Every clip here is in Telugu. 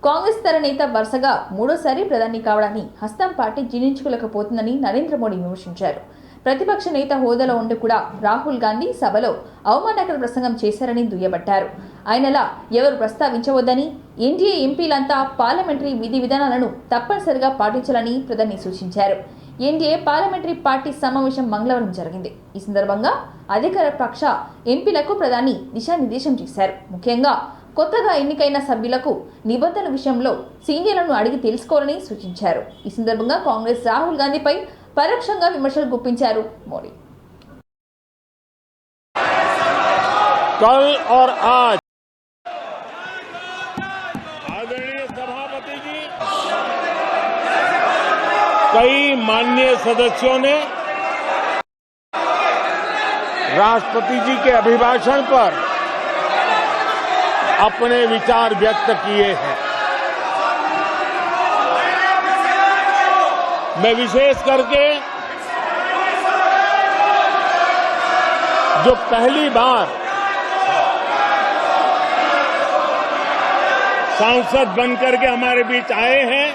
కాంగ్రెస్ తర నేత వరుసగా మూడోసారి ప్రధాని కావడాన్ని హస్తం పార్టీ జీర్ణించుకోలేకపోతుందని నరేంద్ర మోడీ విమర్శించారు. ప్రతిపక్ష నేత హోదాలో ఉండి కూడా రాహుల్ గాంధీ సభలో అవమానకర ప్రసంగం చేశారని దుయ్యబట్టారు. ఆయనలా ఎవరు ప్రస్తావించవద్దని, ఎన్డీఏ ఎంపీలంతా పార్లమెంటరీ విధి విధానాలను తప్పనిసరిగా పాటించాలని ప్రధాని సూచించారు. ఎన్డీఏ పార్లమెంటరీ పార్టీ సమావేశం మంగళవారం జరిగింది. ఈ సందర్భంగా అధికార పక్ష ఎంపీలకు ప్రధాని దిశానిర్దేశం చేశారు. ముఖ్యంగా కొత్తగా ఎన్నికైన సభ్యులకు నిబంధనల విషయంలో సీనియర్లను అడిగి తెలుసుకోవాలని సూచించారు. ఈ సందర్భంగా కాంగ్రెస్ రాహుల్ గాంధీపై పరోక్షంగా విమర్శలు గుప్పించారు మోడీ. कल और आज आदरणीय सभापति जी, कई माननीय सदस्यों ने राष्ट्रपति जी के अभिभाषण पर अपने विचार व्यक्त किए हैं। मैं विशेष करके जो पहली बार सांसद बनकर के हमारे बीच आए हैं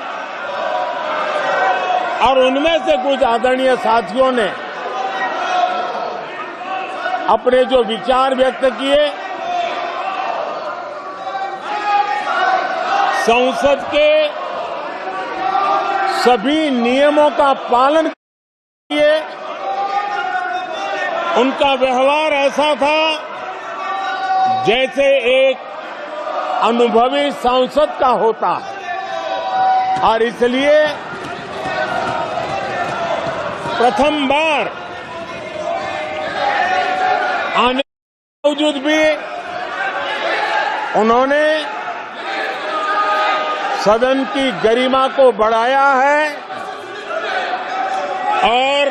और उनमें से कुछ आदरणीय साथियों ने अपने जो विचार व्यक्त किए, संसद के सभी नियमों का पालन किए। उनका व्यवहार ऐसा था जैसे एक अनुभवी सांसद का होता है, और इसलिए प्रथम बार आने के बावजूद भी उन्होंने सदन की गरिमा को बढ़ाया है और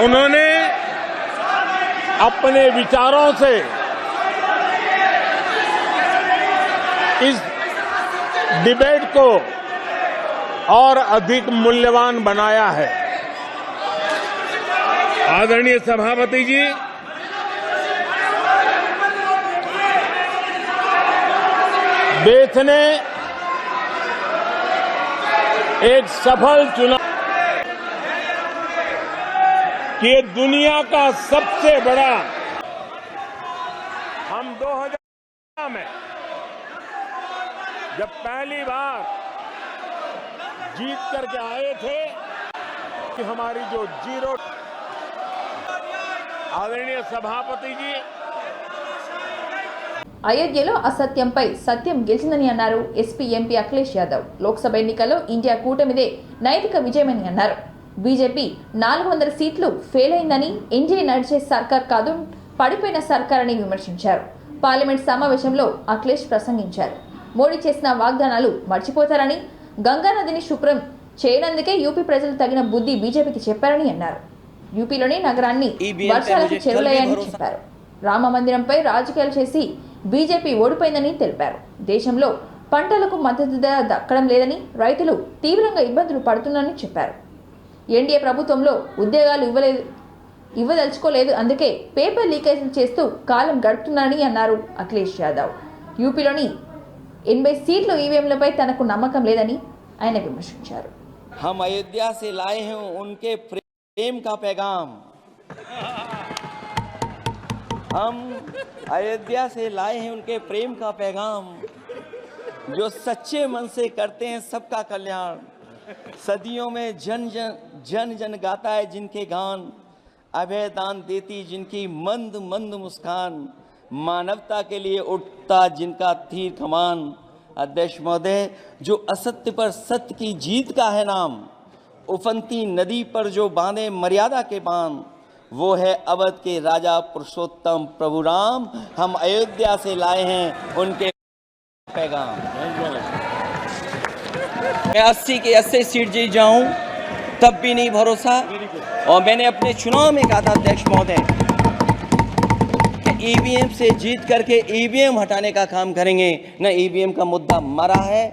उन्होंने अपने विचारों से इस डिबेट को और अधिक मूल्यवान बनाया है। आदरणीय सभापति जी, देश ने एक सफल चुनाव कि दुनिया का सबसे बड़ा, हम 2000 में जब पहली बार जीत करके आए थे कि हमारी जो जीरो, आदरणीय सभापति जी, అయోధ్యలో అసత్యంపై సత్యం గెలిచిందని అన్నారు ఎస్పీ ఎంపీ అఖిలేష్ యాదవ్. లోక్సభ ఎన్నికల్లో ఇండియా కూటమిదే నైతిక విజయమని అన్నారు. బీజేపీ 400 సీట్లు ఫెయిల్ అయిందని, ఎన్డీఏ నడిచే సర్కార్ కాదు, పడిపోయిన సర్కార్ అని విమర్శించారు. పార్లమెంట్ సమావేశంలో అఖిలేష్ ప్రసంగించారు. మోడీ చేసిన వాగ్దానాలు మర్చిపోతారని, గంగానదిని శుభ్రం చేయనందుకే యూపీ ప్రజలు తగిన బుద్ధి బీజేపీకి చెప్పారని అన్నారు. యూపీలోని నగరాన్ని వర్షాలకు చెరువులయ్యాయని చెప్పారు. రామ మందిరంపై రాజకీయాలు చేసి బీజేపీ ఓడిపోయిందని తెలిపారు. దేశంలో పంటలకు మద్దతు ధర దక్కడం లేదని, రైతులు తీవ్రంగా ఇబ్బందులు పడుతున్నారని చెప్పారు. ఎన్డీఏ ప్రభుత్వంలో ఉద్యోగాలు ఇవ్వదలుచుకోలేదు, అందుకే పేపర్ లీకేజీలు చేస్తూ కాలం గడుపుతున్నారని అన్నారు అఖిలేష్ యాదవ్. యూపీలోని 80 సీట్లు ఈవీఎంలపై తనకు నమ్మకం లేదని ఆయన విమర్శించారు. हम अयोध्या से लाए हैं उनके प्रेम का पैगाम, हम अयोध्या से लाए हैं उनके प्रेम का पैगाम, जो सच्चे मन से करते हैं सबका कल्याण। सदियों में जन जन गाता है जिनके गान, अभय दान देती जिनकी मंद मंद मुस्कान, मानवता के लिए उठता जिनका तीर कमान। अध्यक्ष महोदय, जो असत्य पर सत्य की जीत का है नाम, उफनती नदी पर जो बांधे मर्यादा के बांध, वो है अवध के राजा पुरुषोत्तम प्रभु राम। हम अयोध्या से लाए हैं उनके पैगाम। मैं 80 के 80 सीट जीत जाऊं तब भी नहीं भरोसा, और मैंने अपने चुनाव में कहा था अध्यक्ष महोदय, ईवीएम से जीत करके ईवीएम हटाने का काम करेंगे। न ईवीएम का मुद्दा मरा है,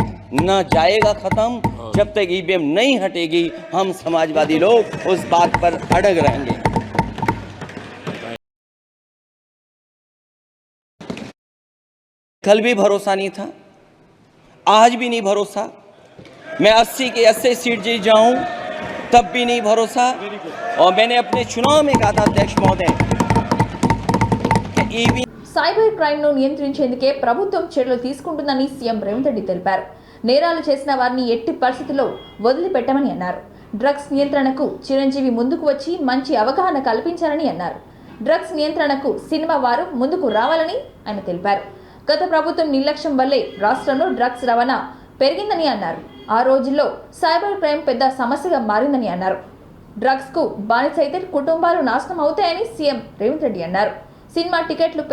न जाएगा खत्म। जब तक ईवीएम नहीं हटेगी हम समाजवादी लोग उस बात पर अड़ग रहेंगे। कल भी भरोसा नहीं था, आज भी नहीं भरोसा। मैं 80 के 80 सीट जीत जाऊं तब भी नहीं भरोसा। और मैंने अपने चुनाव में कहा था अध्यक्ष महोदय कि ईवी సైబర్ క్రైమ్ ను నియంత్రించేందుకే ప్రభుత్వం చర్యలు తీసుకుంటుందని సీఎం రేవంత్ రెడ్డి తెలిపారు. నేరాలు చేసిన వారిని ఎట్టి పరిస్థితుల్లో వదిలిపెట్టమని అన్నారు. డ్రగ్స్ నియంత్రణకు చిరంజీవి ముందుకు వచ్చి మంచి అవగాహన కల్పించారని అన్నారు. డ్రగ్స్ నియంత్రణకు సినిమా వారు ముందుకు రావాలని ఆయన తెలిపారు. గత ప్రభుత్వం నిర్లక్ష్యం వల్లే రాష్ట్రంలో డ్రగ్స్ రవాణా పెరిగిందని అన్నారు. ఆ రోజుల్లో సైబర్ క్రైమ్ పెద్ద సమస్యగా మారిందని అన్నారు. డ్రగ్స్ కు బానిసైతే కుటుంబాలు నాశనం అవుతాయని సీఎం రేవంత్ రెడ్డి అన్నారు. సినిమా టికెట్లు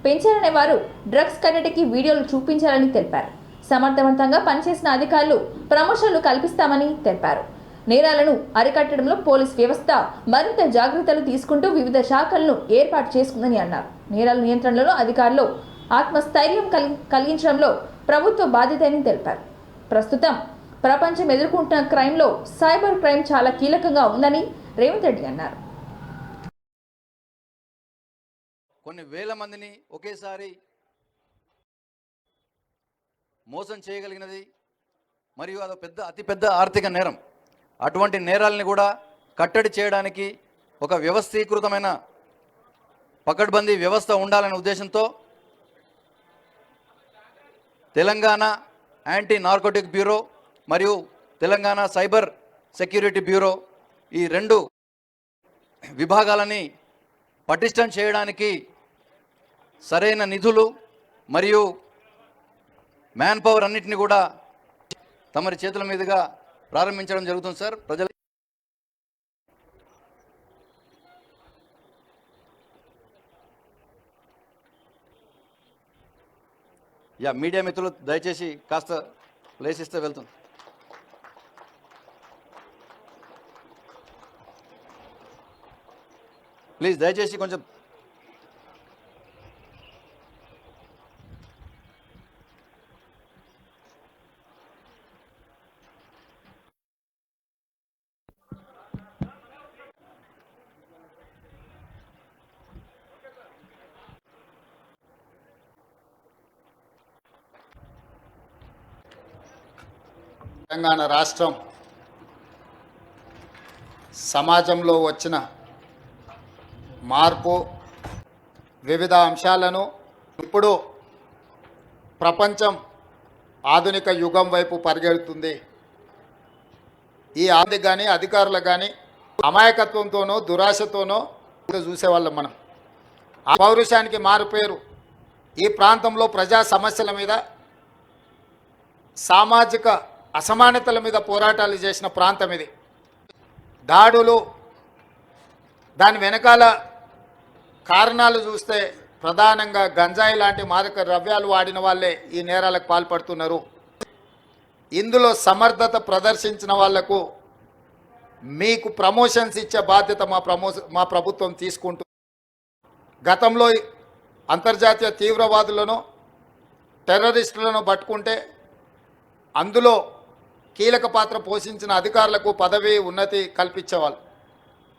పెంచారనే వారు డ్రగ్స్ కట్టడికి వీడియోలు చూపించాలని తెలిపారు. సమర్థవంతంగా పనిచేసిన అధికారులు ప్రమోషన్లు కల్పిస్తామని తెలిపారు. నేరాలను అరికట్టడంలో పోలీస్ వ్యవస్థ మరింత జాగ్రత్తలు తీసుకుంటూ వివిధ శాఖలను ఏర్పాటు చేసుకుందని అన్నారు. నేరాల నియంత్రణలో అధికారులు ఆత్మస్థైర్యం కలిగించడంలో ప్రభుత్వ బాధ్యత అని తెలిపారు. ప్రస్తుతం ప్రపంచం ఎదుర్కొంటున్న క్రైమ్లో సైబర్ క్రైమ్ చాలా కీలకంగా ఉందని రేవంత్ రెడ్డి అన్నారు. కొన్ని వేల మందిని ఒకేసారి మోసం చేయగలిగినది మరియు అది అతిపెద్ద ఆర్థిక నేరం. అటువంటి నేరాలని కూడా కట్టడి చేయడానికి ఒక వ్యవస్థీకృతమైన పకడ్బందీ వ్యవస్థ ఉండాలనే ఉద్దేశంతో తెలంగాణ యాంటీ నార్కోటిక్ బ్యూరో మరియు తెలంగాణ సైబర్ సెక్యూరిటీ బ్యూరో ఈ రెండు విభాగాలని పటిష్టం చేయడానికి సరైన నిధులు మరియు మ్యాన్ పవర్ అన్నిటిని కూడా తమరి చేతుల మీదుగా ప్రారంభించడం జరుగుతుంది సార్. ప్రజలు మీడియా మిత్రులు దయచేసి కాస్త ప్లేస్ ఇస్తే వెళ్తుంది. ప్లీజ్ దయచేసి కొంచెం తెలంగాణ రాష్ట్రం సమాజంలో వచ్చిన మార్పు వివిధ అంశాలను ఇప్పుడు ప్రపంచం ఆధునిక యుగం వైపు పరిగెడుతుంది. ఈ ఆర్థిక కానీ అధికారులకు కానీ అమాయకత్వంతోనో దురాశతోనో చూసేవాళ్ళం మనం. ఆ పౌరుషానికి మారుపేరు ఈ ప్రాంతంలో ప్రజా సమస్యల మీద సామాజిక అసమానతల మీద పోరాటాలు చేసిన ప్రాంతం ఇది. దాడులు దాని వెనకాల కారణాలు చూస్తే ప్రధానంగా గంజాయి లాంటి మాదక ద్రవ్యాలు వాడిన వాళ్ళే ఈ నేరాలకు పాల్పడుతున్నారు. ఇందులో సమర్థత ప్రదర్శించిన వాళ్లకు మీకు ప్రమోషన్స్ ఇచ్చే బాధ్యత మా ప్రభుత్వం తీసుకుంటుంది. గతంలో అంతర్జాతీయ తీవ్రవాదులను టెర్రరిస్టులను పట్టుకుంటే అందులో కీలక పాత్ర పోషించిన అధికారులకు పదవి ఉన్నతి కల్పించేవాళ్ళు.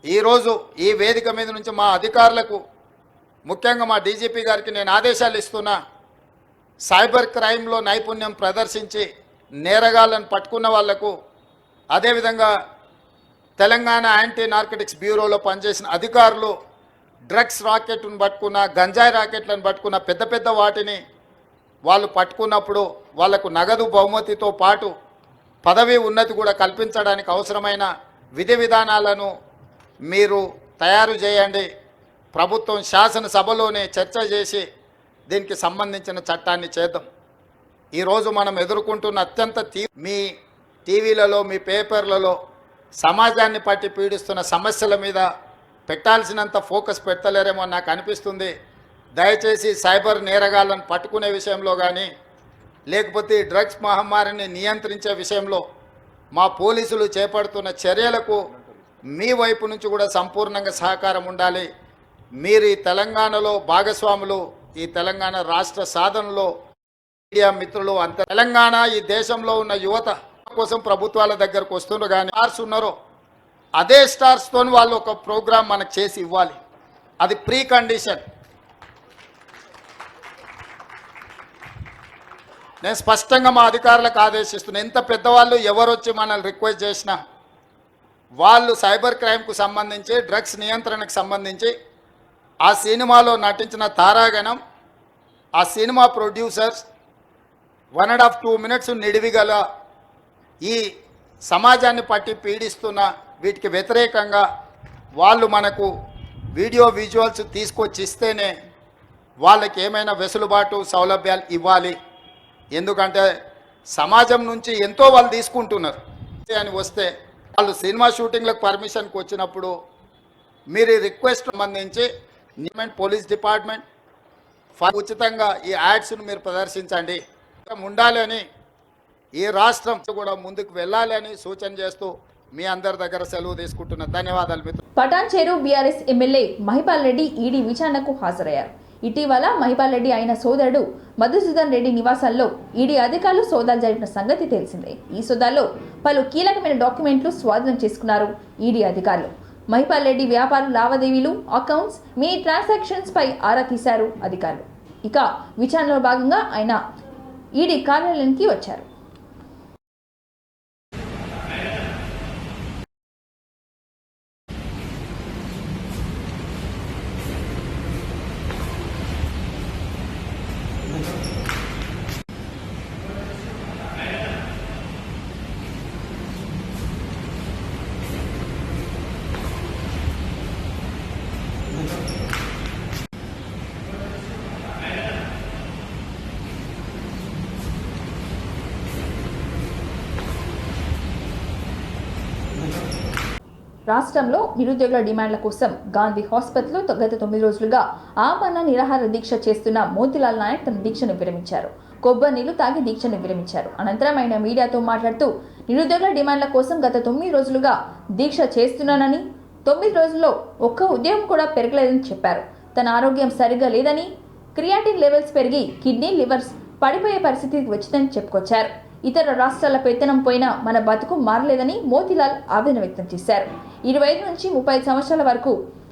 ఈరోజు ఈ వేదిక మీద నుంచి మా అధికారులకు ముఖ్యంగా మా డీజీపీ గారికి నేను ఆదేశాలు ఇస్తున్నా. సైబర్ క్రైమ్లో నైపుణ్యం ప్రదర్శించి నేరగాళ్లను పట్టుకున్న వాళ్లకు, అదేవిధంగా తెలంగాణ యాంటీ నార్కోటిక్స్ బ్యూరోలో పనిచేసిన అధికారులు డ్రగ్స్ రాకెట్లను పట్టుకున్న, గంజాయి రాకెట్లను పట్టుకున్న పెద్ద పెద్ద వాటిని వాళ్ళు పట్టుకున్నప్పుడు వాళ్లకు నగదు బహుమతితో పాటు పదవి ఉన్నతి కూడా కల్పించడానికి అవసరమైన విధి విధానాలను మీరు తయారు చేయండి. ప్రభుత్వం శాసనసభలోనే చర్చ చేసి దీనికి సంబంధించిన చట్టాన్ని చేద్దాం. ఈరోజు మనం ఎదుర్కొంటున్న అత్యంత మీ టీవీలలో మీ పేపర్లలో సమాజాన్ని పట్టి పీడిస్తున్న సమస్యల మీద పెట్టాల్సినంత ఫోకస్ పెట్టలేరేమో నాకు అనిపిస్తుంది. దయచేసి సైబర్ నేరగాళ్లను పట్టుకునే విషయంలో కానీ లేకపోతే డ్రగ్స్ మహమ్మారిని నియంత్రించే విషయంలో మా పోలీసులు చేపడుతున్న చర్యలకు మీ వైపు నుంచి కూడా సంపూర్ణంగా సహకారం ఉండాలి. మీరు ఈ తెలంగాణలో భాగస్వాములు, ఈ తెలంగాణ రాష్ట్ర సాధనలో మీడియా మిత్రులు అంత తెలంగాణ ఈ దేశంలో ఉన్న యువత కోసం ప్రభుత్వాల దగ్గరకు వస్తున్నారు. కానీ స్టార్స్ ఉన్నారో అదే స్టార్స్తో వాళ్ళు ఒక ప్రోగ్రాం మనకు చేసి ఇవ్వాలి. అది ప్రీ కండిషన్. నేను స్పష్టంగా మా అధికారులకు ఆదేశిస్తున్నా, ఎంత పెద్దవాళ్ళు ఎవరొచ్చి మనల్ని రిక్వెస్ట్ చేసినా వాళ్ళు సైబర్ క్రైమ్కు సంబంధించి డ్రగ్స్ నియంత్రణకు సంబంధించి ఆ సినిమాలో నటించిన తారాగణం, ఆ సినిమా ప్రొడ్యూసర్స్ 1.5-2 minutes నిడివిగల ఈ సమాజాన్ని పట్టి పీడిస్తున్న వీటికి వ్యతిరేకంగా వాళ్ళు మనకు వీడియో విజువల్స్ తీసుకొచ్చి ఇస్తేనే వాళ్ళకి ఏమైనా వెసులుబాటు సౌలభ్యాలు ఇవ్వాలి. ఎందుకంటే సమాజం నుంచి ఎంతో వాళ్ళు తీసుకుంటున్నారు అని వస్తే వాళ్ళు సినిమా షూటింగ్లకు పర్మిషన్కి వచ్చినప్పుడు మీరు రిక్వెస్ట్ సంబంధించి పోలీస్ డిపార్ట్మెంట్ ఉచితంగా ఈ యాడ్స్ను మీరు ప్రదర్శించండి ఉండాలని ఈ రాష్ట్రం కూడా ముందుకు వెళ్ళాలి అని సూచన చేస్తూ మీ అందరి దగ్గర సెలవు తీసుకుంటున్నా. ధన్యవాదాలు మిత్రులు. Patancheru BRS MLA Mahipal Reddy ED విచారణకు హాజరయ్యారు. ఇటీవల మహిపాల్ రెడ్డి ఆయన సోదరుడు మధుసూదన్ రెడ్డి నివాసాల్లో ఈడీ అధికారులు సోదాలు జరిపిన సంగతి తెలిసిందే. ఈ సోదాల్లో పలు కీలకమైన డాక్యుమెంట్లు స్వాధీనం చేసుకున్నారు ఈడీ అధికారులు. మహిపాల్ రెడ్డి వ్యాపార లావాదేవీలు, అకౌంట్స్, మినీ ట్రాన్సాక్షన్స్ పై ఆరా తీశారు అధికారులు. ఇక విచారణలో భాగంగా ఆయన ఈడీ కార్యాలయానికి వచ్చారు. రాష్ట్రంలో నిరుద్యోగుల డిమాండ్ల కోసం గాంధీ హాస్పిటల్లో గత 9 రోజులుగా ఆమరణ నిరాహార దీక్ష చేస్తున్న మోతీలాల్ నాయక్ తన దీక్షను విరమించారు. కొబ్బరి నీళ్లు తాగి దీక్షను విరమించారు. అనంతరం ఆయన మీడియాతో మాట్లాడుతూ నిరుద్యోగుల డిమాండ్ల కోసం గత 9 రోజులుగా దీక్ష చేస్తున్నానని, 9 రోజుల్లో ఒక్క ఉద్యోగం కూడా పెరగలేదని చెప్పారు. తన ఆరోగ్యం సరిగ్గా లేదని, క్రియాటిన్ లెవెల్స్ పెరిగి కిడ్నీ, లివర్స్ పడిపోయే పరిస్థితికి వచ్చిందని చెప్పుకొచ్చారు. ఇతర రాష్ట్రాల పెత్తనం పోయినా మన బతుకు మారలేదని మోతీలాల్ ఆవేదన వ్యక్తం చేశారు. 25 నుంచి 35 సంవత్సరాల వరకు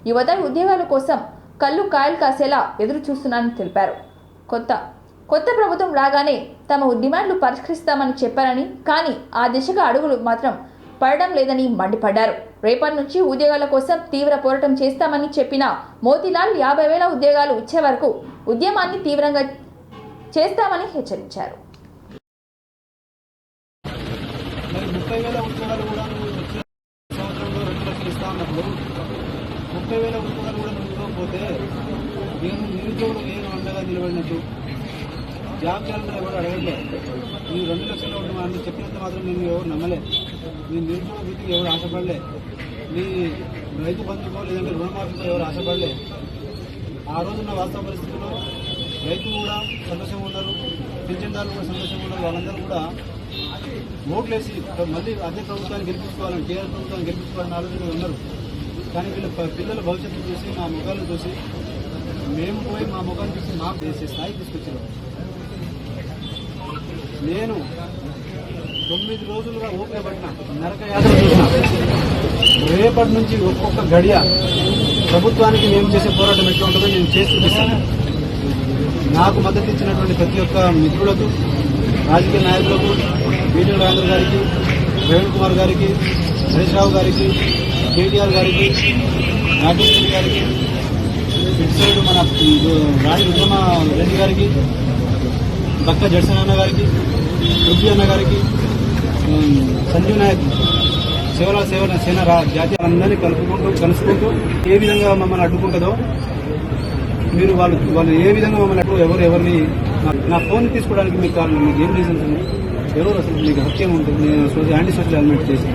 యువత ఉద్యోగాల కోసం కళ్ళు కాయలు కాసేలా ఎదురు చూస్తున్నారని తెలిపారు. కొత్త ప్రభుత్వం రాగానే తమ డిమాండ్లు పరిష్కరిస్తామని చెప్పారని, కానీ ఆ దిశగా అడుగులు మాత్రం పడడం లేదని మండిపడ్డారు. రేపటి నుంచి ఉద్యోగాల కోసం తీవ్ర పోరాటం చేస్తామని చెప్పిన మోతీలాల్ 50,000 ఉద్యోగాలు ఇచ్చే వరకు ఉద్యమాన్ని తీవ్రంగా చేస్తామని హెచ్చరించారు. 30,000 ఉద్యోగాలు కూడా సంవత్సరంలో 2 లక్షలు ఇస్తా ఉన్నప్పుడు 30,000 ఉద్యోగాలు కూడా నిలుపుకోకపోతే నేను నిరుద్యోగులు నేను అండగా నిలబడినట్టు జాబ్ చేయాలని ఎవరు అడగట్లేదు. నేను 2 లక్షలు ఉంటున్నాను చెప్పినంత మాత్రం నేను ఎవరు నమ్మలే. నీ నిరుద్యోగ వృత్తికి ఎవరు ఆశపడలే. నీ రైతు బంధుకో లేదంటే రుణమాఫీకో ఎవరు ఆశపడలే. ఆ రోజున్న వాస్తవ పరిస్థితుల్లో రైతు కూడా సంతోషంగా ఉన్నారు, పింఛన్దారులు కూడా సంతోషంగా ఉన్నారు. వాళ్ళందరూ కూడా ఓట్లేసి మళ్ళీ అదే ప్రభుత్వాన్ని గెలిపించుకోవాలని, టీఆర్ ప్రభుత్వాన్ని గెలిపించుకోవాలని ఆలోచన ఉన్నారు. కానీ వీళ్ళ పిల్లల భవిష్యత్తు చూసి, మా ముఖాలను చూసి, మేము పోయి మా ముఖాన్ని చూసి మాకు చేసే స్థాయి తీసుకొచ్చారు. నేను 9 రోజులుగా ఓపిక పట్టిన, నరక యాత్ర చూసిన. రేపటి నుంచి ఒక్కొక్క గడియ ప్రభుత్వానికి మేము చేసే పోరాటం ఎట్లా ఉంటుందో నేను చేసి చూపిస్తాను. నాకు మద్దతు ఇచ్చినటువంటి ప్రతి ఒక్క మిత్రులకు, రాజకీయ నాయకులకు, బీటీ రాజేంద్ర గారికి, ప్రవీణ్ కుమార్ గారికి, హరీష్ రావు గారికి, కేటీఆర్ గారికి, రాకేష్ రెడ్డి గారికి, ఇటు సైడ్ మన రాణి రుద్రమ రెడ్డి గారికి, దక్క జడ్సన్ అన్న గారికి, రుబ్బి అన్న గారికి, సంజీవ్ నాయక్, సేవల సేన జాతీయ అందరినీ కలుసుకుంటూ ఏ విధంగా మమ్మల్ని అడ్డుకుంటుందో, మీరు వాళ్ళు ఏ విధంగా మమ్మల్ని ఎవరిని నా ఫోన్ తీసుకోవడానికి మీకు కారణం, మీకు ఏం రీజన్స్ ఉంది? ఎవరు అసలు మీకు హక్యం ఉంటుంది? నేను యాంటీ సోషల్ ఎలిమెంట్ చేసి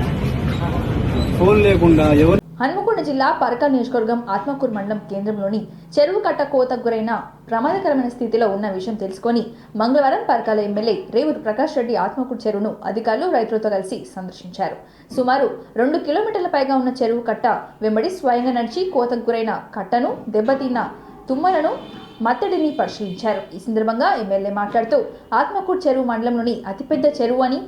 ఫోన్ లేకుండా ఎవరు. హన్మకొండ జిల్లా పరకాల్ నియోజకవర్గం ఆత్మకూరు మండలం కేంద్రంలోని చెరువు కట్ట కోతకు గురైన ప్రమాదకరమైన స్థితిలో ఉన్న విషయం తెలుసుకొని మంగళవారం పరకాల ఎమ్మెల్యే రేవూరు ప్రకాష్ రెడ్డి ఆత్మకూరు చెరువును అధికారులు, రైతులతో కలిసి సందర్శించారు. సుమారు 2 కిలోమీటర్ల పైగా ఉన్న చెరువు కట్ట వెంబడి స్వయంగా నడిచి కోతకు గురైన కట్టను, దెబ్బతిన్న తుమ్మలను, మత్తడిని పరిశీలించారు. ఈ సందర్భంగా ఎమ్మెల్యే మాట్లాడుతూ ఆత్మకూరు చెరువు మండలంలోని అతిపెద్ద చెరువు అని,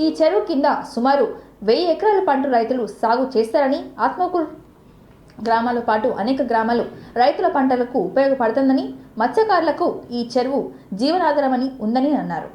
ఈ చెరువు కింద సుమారు 1000 ఎకరాల పంట రైతులు సాగు చేస్తారని, ఆత్మకూరు గ్రామాలతో పాటు అనేక గ్రామాలు రైతుల పంటలకు ఉపయోగపడుతుందని, మత్స్యకారులకు ఈ చెరువు జీవనాధారమని ఉందని అన్నారు.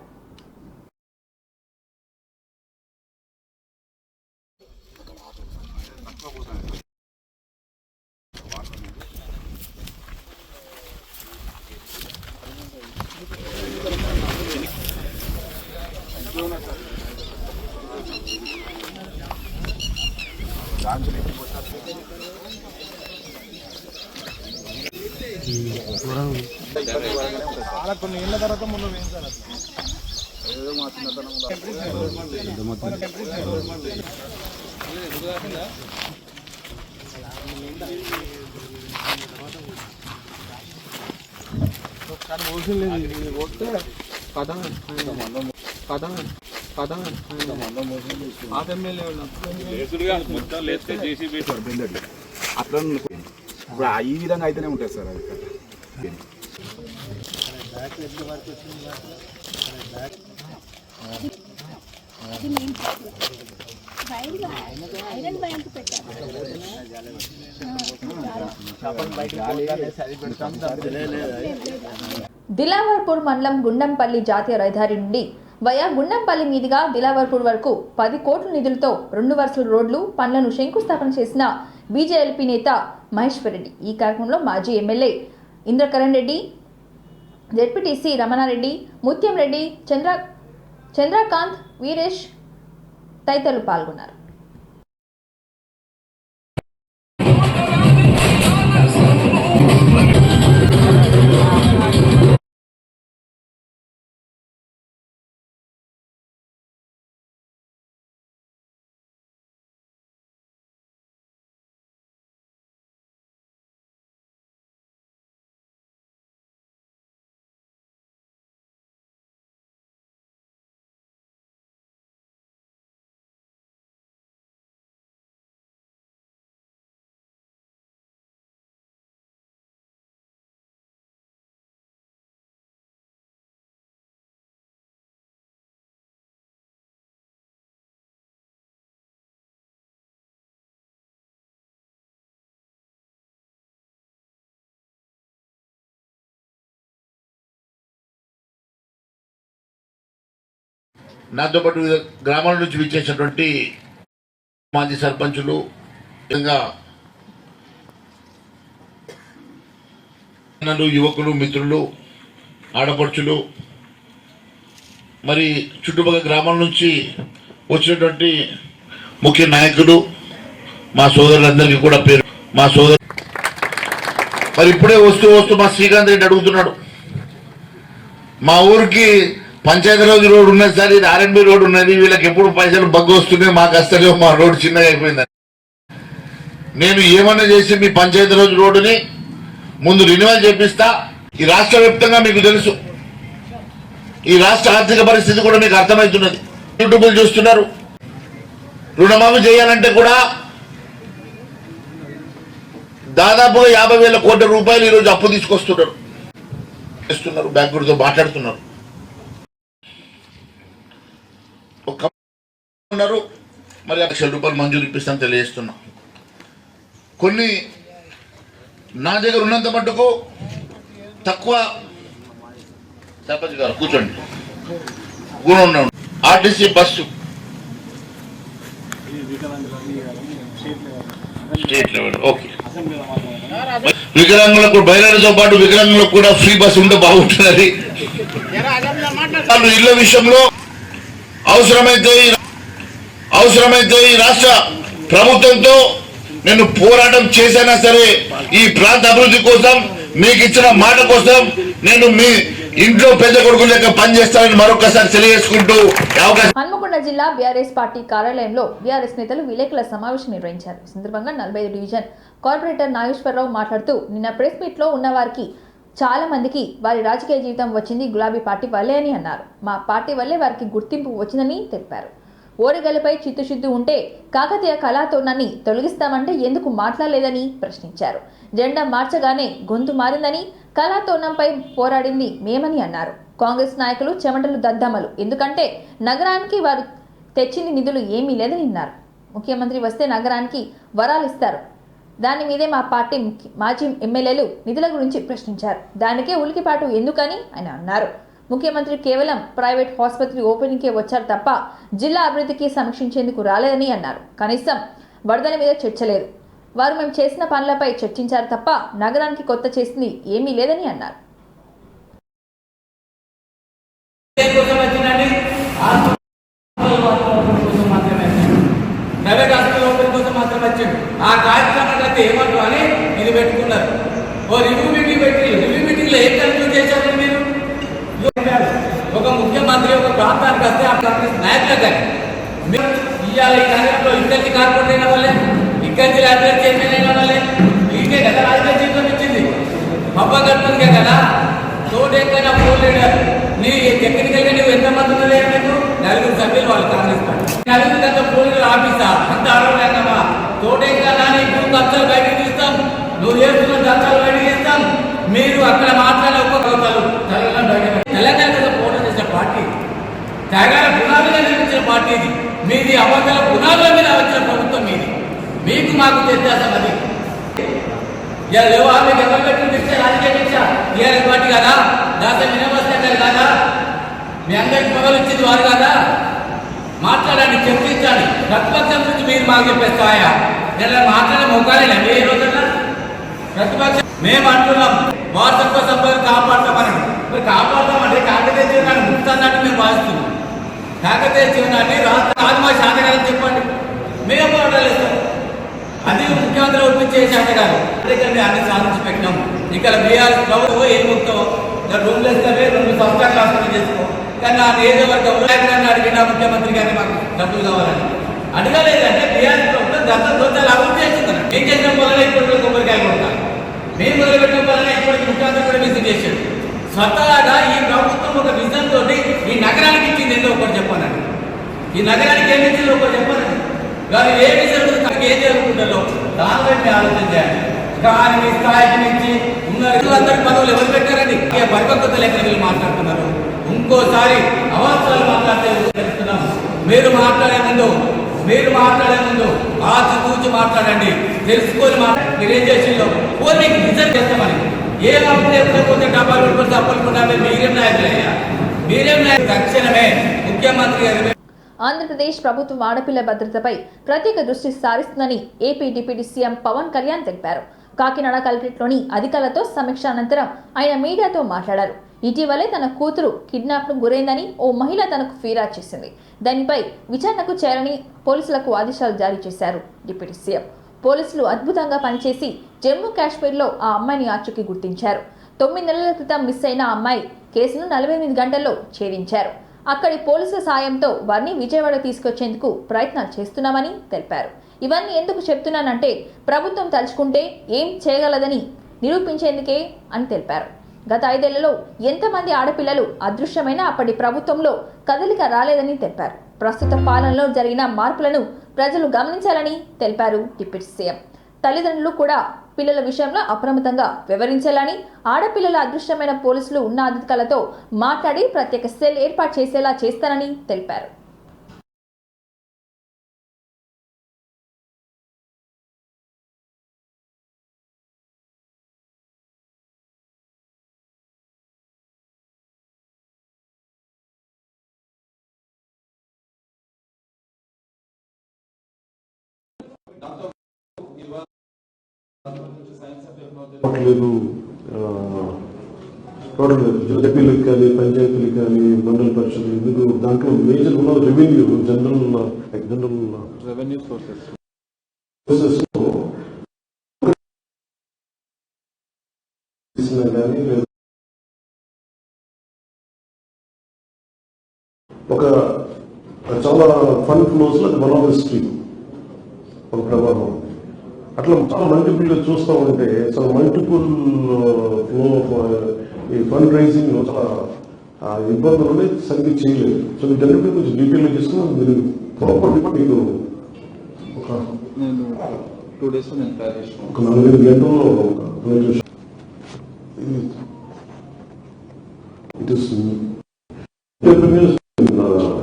అట్లా ఇప్పుడు ఈ విధంగా అయితేనే ఉంటుంది సార్ అది దిలావర్పూర్ మండలం గుండంపల్లి జాతీయ రహదారి నుండి వయా గుండంపల్లి మీదుగా దిలావర్పూర్ వరకు 10 కోట్ల నిధులతో 2 వరుసల రోడ్లు పనులను శంకుస్థాపన చేసిన బీజేపీ నేత మహేశ్వర్ రెడ్డి. ఈ కార్యక్రమంలో మాజీ ఎమ్మెల్యే ఇంద్రకరణ్ రెడ్డి, జెడ్పీటీసీ రమణారెడ్డి, ముత్యం రెడ్డి, చంద్రకాంత్, వీరేష్ తదితరులు పాల్గొన్నారు. నాతో పాటు వివిధ గ్రామాల నుంచి విచ్చేసినటువంటి మాజీ సర్పంచులు, విధంగా యువకులు, మిత్రులు, ఆడపడుచులు, మరి చుట్టుపక్కల గ్రామాల నుంచి వచ్చినటువంటి ముఖ్య నాయకులు, మా సోదరులందరికీ కూడా పేరు మా సోదరు. మరి ఇప్పుడే వస్తూ మా శ్రీకాంత్ రెడ్డి అడుగుతున్నాడు, మా ఊరికి పంచాయతీరాజ్ రోడ్ ఉన్నది సార్, ఇది ఆర్ఎన్బి రోడ్ ఉన్నది, వీళ్ళకి ఎప్పుడు పైసలు బగ్గు వస్తున్నాయి, మాకు వస్తలేవు, మా రోడ్ చిన్నగా అయిపోయిందని. నేను ఏమన్నా చేసి మీ పంచాయతీరాజ్ రోడ్డుని ముందు రినివల్ చేపిస్తా. ఈ రాష్ట్ర వ్యాప్తంగా మీకు తెలుసు, ఈ రాష్ట్ర ఆర్థిక పరిస్థితి కూడా మీకు అర్థమవుతున్నది. యూట్యూబ్లు చూస్తున్నారు. రుణమాఫీ చేయాలంటే కూడా దాదాపుగా 50,000 కోట్ల రూపాయలు ఈరోజు అప్పు తీసుకొస్తున్నారు, బ్యాంకులతో మాట్లాడుతున్నారు. మరి 1 లక్ష రూపాయలు మంజూరు ఇప్పిస్తాను తెలియజేస్తున్నా. కొన్ని నా దగ్గర ఉన్నంత మట్టుకు తక్కువ. సర్పంచ్ గారు కూర్చోండి, గుణం RTC bus state level okay. వికలాంగులకు బయలుదేరితో పాటు వికలాంగులకు కూడా ఫ్రీ బస్సు ఉంటే బాగుంటుంది. వాళ్ళు ఇళ్ల విషయంలో అవసరమైతే ఈ రాష్ట్ర ప్రభుత్వంతో నేను పోరాటం చేసినా సరే ఈ ప్రాంత అభివృద్ధి కోసం, మీకు ఇచ్చిన మాట కోసం నేను మీ ఇంట్లో పెద్ద కొడుకు లెక్క పనిచేస్తానని మరొకసారి తెలియజేసుకుంటూ హన్మకొండ జిల్లా బీఆర్ఎస్ పార్టీ కార్యాలయంలో బీఆర్ఎస్ నేతలు విలేకరుల సమావేశం నిర్వహించారు. ఈ సందర్భంగా 45 డివిజన్ కార్పొరేటర్ నాగేశ్వరరావు మాట్లాడుతూ, నిన్న ప్రెస్ మీట్ లో ఉన్న వారికి చాలా మందికి వారి రాజకీయ జీవితం వచ్చింది గులాబీ పార్టీ వల్లే అని అన్నారు. మా పార్టీ వల్లే వారికి గుర్తింపు వచ్చిందని తెలిపారు. ఓరిగలపై చిత్తుశుద్ధి ఉంటే కాకతీయ కళాతోరణాన్ని తొలగిస్తామంటే ఎందుకు మాట్లాడలేదని ప్రశ్నించారు. జెండా మార్చగానే గొంతు మారిందని, కళాతోరణంపై పోరాడింది మేమని అన్నారు. కాంగ్రెస్ నాయకులు చెమటలు దద్దమ్మలు, ఎందుకంటే నగరానికి వారు తెచ్చిన నిధులు ఏమీ లేదని అన్నారు. ముఖ్యమంత్రి వస్తే నగరానికి వరాలు ఇస్తారు, దాని మీదే మా పార్టీ మాజీ ఎమ్మెల్యేలు నిధుల గురించి ప్రశ్నించారు. దానికే ఉలికిపాటు ఎందుకని ఆయన అన్నారు. ముఖ్యమంత్రి కేవలం ప్రైవేట్ ఆసుపత్రి ఓపెనింగ్కే వచ్చారు తప్ప జిల్లా అభివృద్ధికి సమీక్షించేందుకు రాలేదని అన్నారు. కనీసం వరదల మీద చర్చ లేదు. వారు మేము చేసిన పనులపై చర్చించారు తప్ప నగరానికి కొత్త చేసింది ఏమీ లేదని అన్నారు. ప్రైవేట్ హాస్పిటల్ ఓపెన్ కోసం మాత్రం వచ్చాడు. ఆ కార్యక్రమాన్ని అయితే ఏమంటారు అని ఇది పెట్టుకున్నారు. ఓ రివ్యూ మీటింగ్ పెట్టి రివ్యూ మీటింగ్ లో ఏం కన్క్లూడ్ చేశారు మీరు? ఒక ముఖ్యమంత్రి ఒక ప్రాంతానికి వస్తే ఆ కాంగ్రెస్ నాయకులకు కానీ ఇవాళ ఈ నగరంలో ఇక్కడి కార్పొరేట్ అయిన వాళ్ళే, ఇక్కడి లైబ్రరీ చైర్మన్ అయిన వాళ్ళే, మీకే కదా రాజకీయ జీవితం ఇచ్చింది. పబ్బ కట్టుకుందికే కదా తోటెక్కైనా పోల్ లీడర్ నీ టెక్నికల్ గా నువ్వు ఎంతమంది ఉన్నదే మీకు 4 సభ్యులు వాళ్ళు కాంగ్రెస్ పార్టీ 4 గంట పోలీసులు ఆఫీసా అంత ఆడలేకమా తోటెక్కనా నీకు ఖర్చులు బయటకు తీస్తాం, నువ్వు చేస్తున్న దత్తాలు బయటకు తీస్తాం. మీరు అక్కడ మాట్లాడే ఒక్కొక్కరు తెలంగాణ పోటీ చేసిన పార్టీ త్యాగాల పునాదుగా నిర్మించిన పార్టీ ఇది. మీది అబద్ధాల పునాదుల మీద వచ్చిన ప్రభుత్వం మీది. మీకు మాకు వ్యత్యాసం అది. మీకు ఎవరు పెట్టిన శిక్ష రాజకీయ శిక్ష టీఆర్ఎస్ పార్టీ కదా, దాంతో వినవస్తారు కదా, మీ అందరికి పొగలు ఇచ్చింది వారు కదా. మాట్లాడండి, చర్చించాలి. ప్రతిపక్షం నుంచి మీరు మాకు చెప్పేస్తాయా? నేను మాట్లాడే మొగ్గాలేనా మీ ఏ రోజున? ప్రతిపక్షం మేము అంటున్నాం వారసత్వ సంపద కాపాడతామని. మరి కాపాడతామంటే కాకతీయ జీవనాన్ని ముక్తాన్నట్టు మేము భావిస్తున్నాం. కాకతీయ జీవనాన్ని రాజమా శాతగారని చెప్పండి, మేము పోరాటాలేస్తాం. అది ముఖ్యమంత్రి ఒప్పించే శాతగారు అన్ని సాధించి పెట్టినాం. ఇక్కడ బీఆర్ఎస్ ప్రభుత్వం ఏం ముక్తావో రూమ్లు వేస్తావే 2 సంవత్సరాలు హాస్పిటల్ చేసుకో. కానీ నా నియోజకవర్గంలో అడిగినా ముఖ్యమంత్రి గారిని మాకు డబ్బులు కావాలని అడగలేదంటే బీఆర్ఎస్ ప్రభుత్వం గత దోచాలు అభివృద్ధి చేస్తుందని ఏం చేసిన వల్ల ఇప్పుడు కొబ్బరికాయలు కొడతారు. మేము మొదలుపెట్టిన వల్ల ఇప్పటికి ముఖ్యమంత్రి కూడా విజిట్ చేశాడు. స్వతహాగా ఈ ప్రభుత్వం ఒక విజన్ తోటి ఈ నగరానికి ఇచ్చింది ఏంటో ఒకటి చెప్పానండి. ఈ నగరానికి ఏమి ఇచ్చిందో ఒకటి చెప్పానండి. వారు ఏ విజన్ ఏం జరుగుతుందో దాని బట్టి ఆలోచన చేయాలి. కానీ మీ స్థాయికి నుంచి అందరికి పదవులు ఎవరు పెట్టారండి? పరిపక్వత లేక వీళ్ళు మాట్లాడుతున్నారు. ఇంకోసారి అవసరాలు మాట్లాడితే తెలుస్తున్నాం. మీరు మాట్లాడే ముందు ఆచితూచి మాట్లాడండి, తెలుసుకొని మాట్లాడి మీరేం చేసిందో పోనీ రిజర్వ్ చేస్తామని. ఏ అప్పులు ఎప్పుడైపోతే డబ్బాలు పెట్టుకుంటే అప్పులుకుంటా మీరేం నాయకులయ్యా? మీరేం నాయకులు? తక్షణమే ముఖ్యమంత్రి గారు ఆంధ్రప్రదేశ్ ప్రభుత్వం ఆడపిల్ల భద్రతపై ప్రత్యేక దృష్టి సారిస్తుందని AP deputy CM Pawan Kalyan తెలిపారు. కాకినాడ కలెక్టరేట్లోని అధికారులతో సమీక్ష అనంతరం ఆయన మీడియాతో మాట్లాడారు. ఇటీవలే తన కూతురు కిడ్నాప్ను గురైందని ఓ మహిళ తనకు ఫిర్యాదు చేసింది. దానిపై విచారణకు చేయాలని పోలీసులకు ఆదేశాలు జారీ చేశారు డిప్యూటీ సీఎం. పోలీసులు అద్భుతంగా పనిచేసి జమ్మూ కాశ్మీర్లో ఆ అమ్మాయిని ఆచూకీ గుర్తించారు. 9 నెలల క్రితం మిస్ అయిన అమ్మాయి కేసును 48 గంటల్లో ఛేదించారు. అక్కడి పోలీసుల సాయంతో వారిని విజయవాడ తీసుకొచ్చేందుకు ప్రయత్నాలు చేస్తున్నామని తెలిపారు. ఇవన్నీ ఎందుకు చెప్తున్నానంటే ప్రభుత్వం తలుచుకుంటే ఏం చేయగలదని నిరూపించేందుకే అని తెలిపారు. గత 5 ఏళ్లలో ఎంతమంది ఆడపిల్లలు అదృశ్యమైన అప్పటి ప్రభుత్వంలో కదలిక రాలేదని తెలిపారు. ప్రస్తుత పాలనలో జరిగిన మార్పులను ప్రజలు గమనించాలని తెలిపారు డిప్యూటీ సీఎం. తల్లిదండ్రులు కూడా పిల్లల విషయంలో అప్రమత్తంగా వ్యవహరించాలని, ఆడపిల్లల అదృశ్యమైన పోలీసులు ఉన్న అధికారులతో మాట్లాడి ప్రత్యేక సెల్ ఏర్పాటు చేసేలా చేస్తారని తెలిపారు. లేదు టోటల్ జడ్పీలకు కానీ పంచాయతీలకు కానీ మండల పరిషత్ ఎందుకు దాంట్లో మేజర్ ఉన్న రెవెన్యూ జనరల్ రెవెన్యూ సోర్సెస్ కానీ ఒక చాలా ఫండ్ ఫ్లోస్ లో వన్ ఆఫ్ ద స్ట్రీమ్ ఒక ప్రభావం అట్లా చాలా మల్టిపుల్ చూస్తూ ఉంటే చాలా మల్టిపుల్ ఫ్లో ఈ ఫండ్ రైజింగ్ చాలా ఇబ్బందులు సరిగ్గా చేయలేదు. సో వీటన్నిటిని కొంచెం డీటెయిల్గా చేసుకుని మీరు ప్రాపర్ మీకు ఒక 2 days నేను తయారు చేసాను. ఒక 4-5 గంటల్లో it is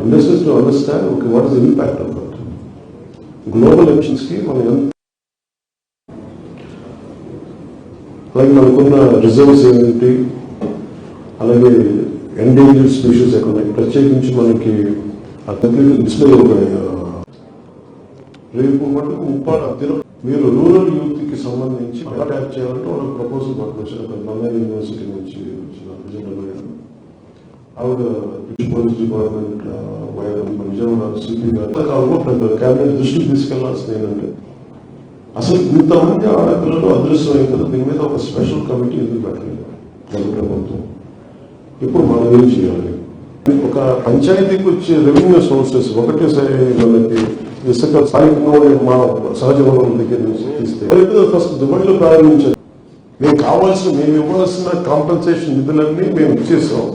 investors to understand okay what is the impact of that global emissions కి మనం ఎంత అలాగే మనకున్న రిజర్వ్స్ ఏంటి, అలాగే ఎండేంజర్డ్ స్పీషీస్ ఎక్కడ ఉన్నాయి, ప్రత్యేకించి మనకి ఆ కంప్లీట్ డిస్ప్లే రేపు మటుకు మీరు రూరల్ యూత్ కి సంబంధించి ఎలా ట్యాప్ చేయాలంటే వాళ్ళకి ప్రపోజల్ మాకు వచ్చిన నంద్యాల యూనివర్సిటీ నుంచి వచ్చిన విజయనగరం ఆవిడ పోలీస్ డిపార్ట్మెంట్ విజయవాడ సిపి గారు క్యాబినెట్ దృష్టికి తీసుకెళ్లాల్సింది ఏంటంటే అసలు ఇంతమంది ఆడపిల్లలు అదృశ్యమైంది కదా, దీని మీద ఒక స్పెషల్ కమిటీ ఎందుకు పెట్టలేదు ప్రభుత్వం? ఇప్పుడు మనం ఏం చేయాలి? ఒక పంచాయతీకి వచ్చే రెవెన్యూ సోర్సెస్ ఒకటే మనకి ఇసుక స్థానికంగా మనం సహజ వనరుల దగ్గర నుంచి తీస్తే ఫస్ట్ దుబాయ్లో ప్రారంభించారు. మేము ఇవ్వాల్సిన కాంపెన్సేషన్ నిధులన్నీ మేము ఇచ్చేసాం.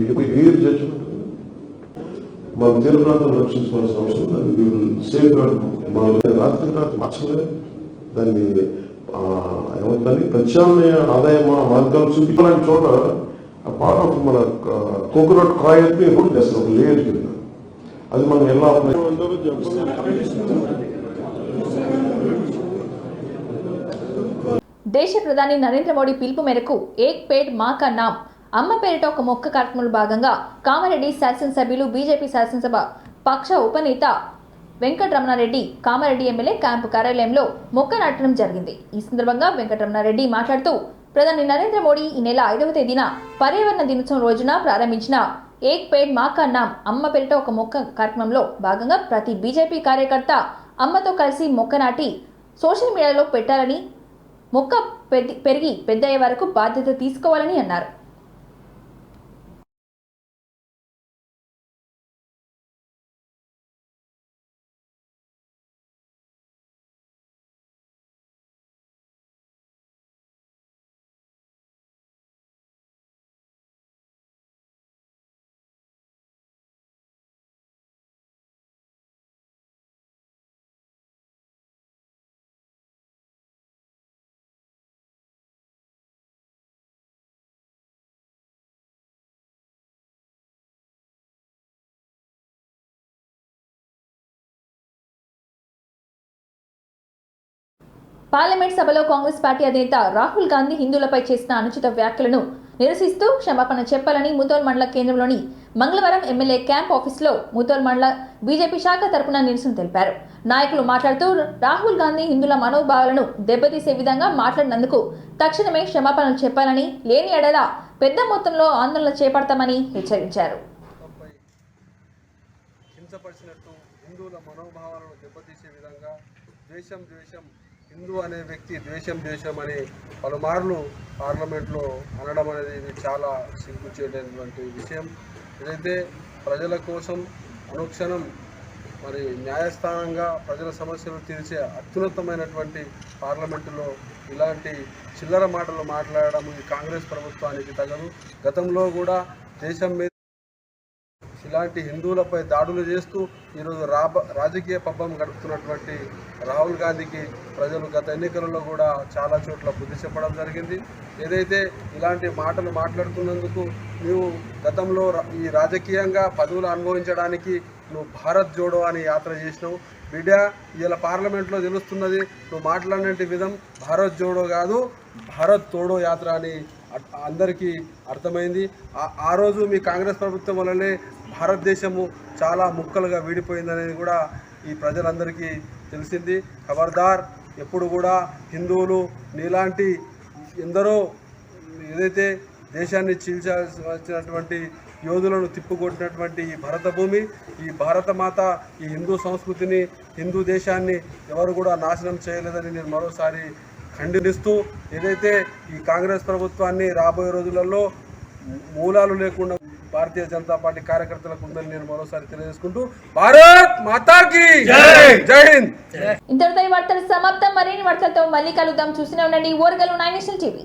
ఎయిర్ జడ్జిమెంట్ మన తీర ప్రాంతం రక్షించుకోవాల్సిన అవసరం దాన్ని సేఫ్ గార్డ్ మన రాత్రి మార్చలేదు. దాన్ని ఏమంటారు ప్రత్యామ్నాయ ఆదాయ మార్గాలు చూపించాలని చోట పార్ట్ ఆఫ్ మన కోకోనట్ కాయల్ రోడ్ చేస్తారు ఒక లేయర్ కింద. అది మనం ఎలా దేశ ప్రధాని నరేంద్ర మోడీ పిలుపు మేరకు ఏక్ పేడ్ మా కా నామ్ అమ్మ పేరిట ఒక మొక్క కార్యక్రమంలో భాగంగా కామారెడ్డి శాసనసభ్యులు బీజేపీ శాసనసభ పక్ష ఉపనేత వెంకటరమణారెడ్డి కామారెడ్డి ఎమ్మెల్యే క్యాంపు కార్యాలయంలో మొక్క నాటడం జరిగింది. ఈ సందర్భంగా వెంకటరమణారెడ్డి మాట్లాడుతూ ప్రధాని నరేంద్ర మోడీ ఈ నెల 5వ తేదీన పర్యావరణ దినోత్సవం రోజున ప్రారంభించిన ఏక్ పేడ్ మా కా నామ్ అమ్మ పేరిట ఒక మొక్క కార్యక్రమంలో భాగంగా ప్రతి బీజేపీ కార్యకర్త అమ్మతో కలిసి మొక్క నాటి సోషల్ మీడియాలో పెట్టాలని, మొక్క పెరిగి పెద్దయ్యే వరకు బాధ్యత తీసుకోవాలని అన్నారు. పార్లమెంట్ సభలో కాంగ్రెస్ పార్టీ అధినేత రాహుల్ గాంధీ హిందువులపై చేసిన అనుచిత వ్యాఖ్యలను నిరసిస్తూ క్షమాపణ చెప్పాలని ముథోల్ మండల కేంద్రంలోని మంగళవారం ఎమ్మెల్యే క్యాంప్ ఆఫీసులో ముథోల్ మండల బీజేపీ శాఖ తరపున నిరసన తెలిపారు. నాయకులు మాట్లాడుతూ రాహుల్ గాంధీ హిందువుల మనోభావాలను దెబ్బతీసే విధంగా మాట్లాడినందుకు తక్షణమే క్షమాపణలు చెప్పాలని, లేని ఎడల పెద్ద మొత్తంలో ఆందోళన చేపడతామని హెచ్చరించారు. హిందువుల మనోభావాలను దెబ్బతీసే విధంగా ద్వేషం హిందూ అనే వ్యక్తి ద్వేషం అని పలుమార్లు పార్లమెంట్లో అనడం అనేది ఇది చాలా సిగ్గుచేటటువంటి విషయం. ఏదైతే ప్రజల కోసం అనుక్షణం మరి న్యాయస్థానంగా ప్రజల సమస్యలు తీర్చే అత్యున్నతమైనటువంటి పార్లమెంటులో ఇలాంటి చిల్లర మాటలు మాట్లాడడం ఈ కాంగ్రెస్ ప్రభుత్వానికి తగదు. గతంలో కూడా దేశం మీద ఇలాంటి హిందువులపై దాడులు చేస్తూ ఈరోజు రాజకీయ పబ్బం గడుపుతున్నటువంటి రాహుల్ గాంధీకి ప్రజలు గత ఎన్నికలలో కూడా చాలా చోట్ల బుద్ధి చెప్పడం జరిగింది. ఏదైతే ఇలాంటి మాటలు మాట్లాడుతున్నందుకు నీవు గతంలో ఈ రాజకీయంగా పదవులు అనుభవించడానికి నువ్వు భారత్ జోడో అని యాత్ర చేసినావు బిడ్డ. ఇలా పార్లమెంట్లో తెలుస్తున్నది నువ్వు మాట్లాడినట్టు విధం భారత్ జోడో కాదు, భారత్ తోడో యాత్ర అని అందరికీ అర్థమైంది. ఆ రోజు మీ కాంగ్రెస్ ప్రభుత్వం వల్లనే భారతదేశము చాలా ముక్కలుగా విడిపోయిందనేది కూడా ఈ ప్రజలందరికీ తెలిసింది. ఖబర్దార్, ఎప్పుడు కూడా హిందువులు నీలాంటి ఎందరో ఏదైతే దేశాన్ని చీల్చాల్సినటువంటి యోధులను తిప్పుకొట్టినటువంటి ఈ భరత భూమి, ఈ భారత మాత, ఈ హిందూ సంస్కృతిని, హిందూ దేశాన్ని ఎవరు కూడా నాశనం చేయలేదని నేను మరోసారి ఖండిస్తూ, ఏదైతే ఈ కాంగ్రెస్ ప్రభుత్వాన్ని రాబోయే రోజులలో మూలాలు లేకుండా భారతీయ జనతా పార్టీ కార్యకర్తలకు ఉందని నేను మరోసారి తెలియజేసుకుంటూ భారత్ మాతాకి జై హింద్. ఇంతటితో ఈ వార్తలు సమాప్తం. మరిన్ని వార్తలతో మళ్ళీ కలుద్దాం. చూస్తూనే ఉండండి ఓర్గల్ 9 నేషనల్ టీవీ.